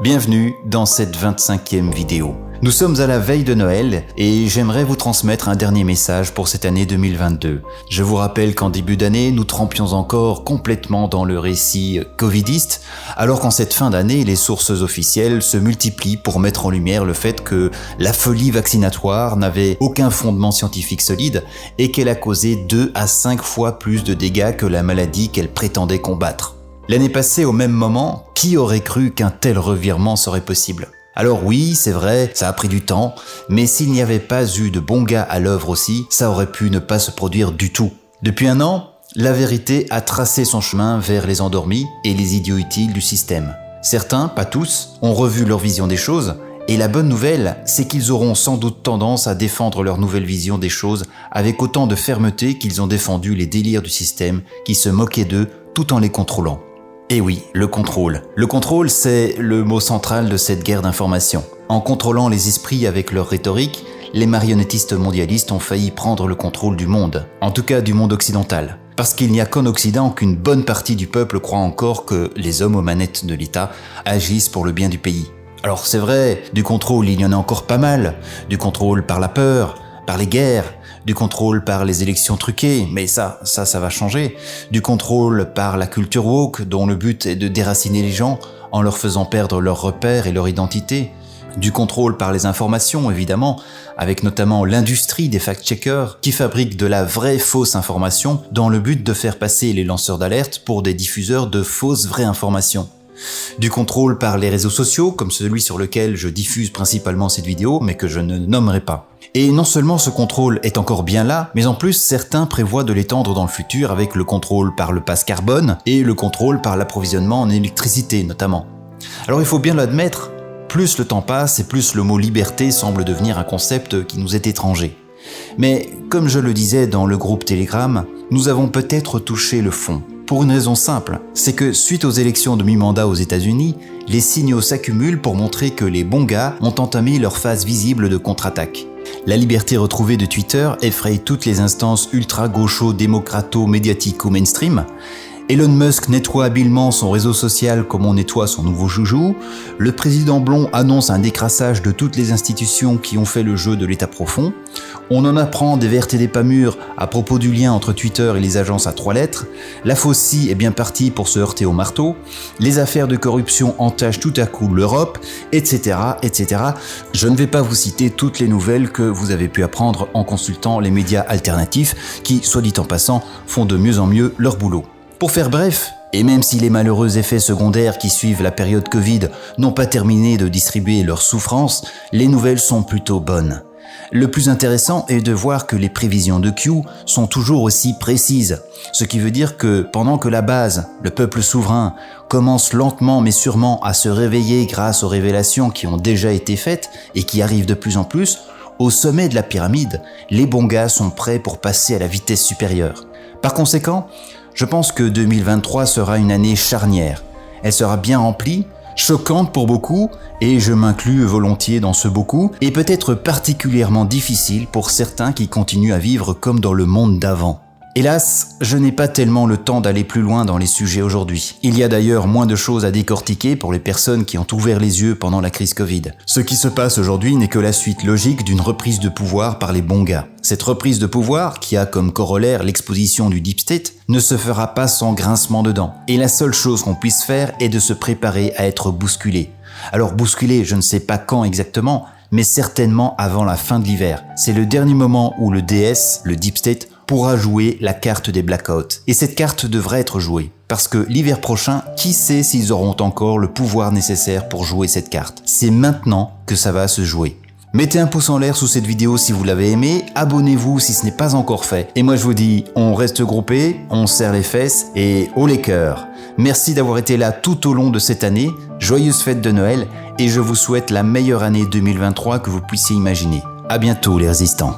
Bienvenue dans cette 25e vidéo. Nous sommes à la veille de Noël et j'aimerais vous transmettre un dernier message pour cette année 2022. Je vous rappelle qu'en début d'année, nous trempions encore complètement dans le récit covidiste, alors qu'en cette fin d'année, les sources officielles se multiplient pour mettre en lumière le fait que la folie vaccinatoire n'avait aucun fondement scientifique solide et qu'elle a causé 2 à 5 fois plus de dégâts que la maladie qu'elle prétendait combattre. L'année passée, au même moment, qui aurait cru qu'un tel revirement serait possible ? Alors oui, c'est vrai, ça a pris du temps, mais s'il n'y avait pas eu de bons gars à l'œuvre aussi, ça aurait pu ne pas se produire du tout. Depuis un an, la vérité a tracé son chemin vers les endormis et les idiots utiles du système. Certains, pas tous, ont revu leur vision des choses, et la bonne nouvelle, c'est qu'ils auront sans doute tendance à défendre leur nouvelle vision des choses avec autant de fermeté qu'ils ont défendu les délires du système qui se moquait d'eux tout en les contrôlant. Et oui, le contrôle. Le contrôle, c'est le mot central de cette guerre d'information. En contrôlant les esprits avec leur rhétorique, les marionnettistes mondialistes ont failli prendre le contrôle du monde. En tout cas, du monde occidental. Parce qu'il n'y a qu'en Occident qu'une bonne partie du peuple croit encore que les hommes aux manettes de l'État agissent pour le bien du pays. Alors c'est vrai, du contrôle il y en a encore pas mal. Du contrôle par la peur, par les guerres, du contrôle par les élections truquées, mais ça va changer. Du contrôle par la culture woke, dont le but est de déraciner les gens en leur faisant perdre leurs repères et leur identité. Du contrôle par les informations, évidemment, avec notamment l'industrie des fact-checkers qui fabriquent de la vraie fausse information dans le but de faire passer les lanceurs d'alerte pour des diffuseurs de fausses vraies informations. Du contrôle par les réseaux sociaux, comme celui sur lequel je diffuse principalement cette vidéo, mais que je ne nommerai pas. Et non seulement ce contrôle est encore bien là, mais en plus certains prévoient de l'étendre dans le futur avec le contrôle par le pass carbone et le contrôle par l'approvisionnement en électricité notamment. Alors il faut bien l'admettre, plus le temps passe et plus le mot liberté semble devenir un concept qui nous est étranger. Mais comme je le disais dans le groupe Telegram, nous avons peut-être touché le fond. Pour une raison simple, c'est que suite aux élections de mi-mandat aux États-Unis, les signaux s'accumulent pour montrer que les bons gars ont entamé leur phase visible de contre-attaque. La liberté retrouvée de Twitter effraie toutes les instances ultra-gaucho-démocrato-médiatiques ou mainstream. Elon Musk nettoie habilement son réseau social comme on nettoie son nouveau joujou. Le président blond annonce un décrassage de toutes les institutions qui ont fait le jeu de l'état profond. On en apprend des vertes et des pas mûres à propos du lien entre Twitter et les agences à 3 lettres. La faucille est bien partie pour se heurter au marteau. Les affaires de corruption entachent tout à coup l'Europe, etc., etc. Je ne vais pas vous citer toutes les nouvelles que vous avez pu apprendre en consultant les médias alternatifs qui, soit dit en passant, font de mieux en mieux leur boulot. Pour faire bref, et même si les malheureux effets secondaires qui suivent la période Covid n'ont pas terminé de distribuer leurs souffrances, les nouvelles sont plutôt bonnes. Le plus intéressant est de voir que les prévisions de Q sont toujours aussi précises, ce qui veut dire que pendant que la base, le peuple souverain, commence lentement mais sûrement à se réveiller grâce aux révélations qui ont déjà été faites et qui arrivent de plus en plus, au sommet de la pyramide, les bons gars sont prêts pour passer à la vitesse supérieure. Par conséquent, je pense que 2023 sera une année charnière. Elle sera bien remplie, choquante pour beaucoup, et je m'inclus volontiers dans ce beaucoup, et peut-être particulièrement difficile pour certains qui continuent à vivre comme dans le monde d'avant. Hélas, je n'ai pas tellement le temps d'aller plus loin dans les sujets aujourd'hui. Il y a d'ailleurs moins de choses à décortiquer pour les personnes qui ont ouvert les yeux pendant la crise Covid. Ce qui se passe aujourd'hui n'est que la suite logique d'une reprise de pouvoir par les bons gars. Cette reprise de pouvoir, qui a comme corollaire l'exposition du Deep State, ne se fera pas sans grincement de dents. Et la seule chose qu'on puisse faire est de se préparer à être bousculé. Alors bousculé, je ne sais pas quand exactement, mais certainement avant la fin de l'hiver. C'est le dernier moment où le DS, le Deep State, pourra jouer la carte des blackouts. Et cette carte devrait être jouée. Parce que l'hiver prochain, qui sait s'ils auront encore le pouvoir nécessaire pour jouer cette carte. C'est maintenant que ça va se jouer. Mettez un pouce en l'air sous cette vidéo si vous l'avez aimé, abonnez-vous si ce n'est pas encore fait. Et moi je vous dis, on reste groupés, on serre les fesses et haut les cœurs. Merci d'avoir été là tout au long de cette année, joyeuses fêtes de Noël et je vous souhaite la meilleure année 2023 que vous puissiez imaginer. À bientôt les résistants.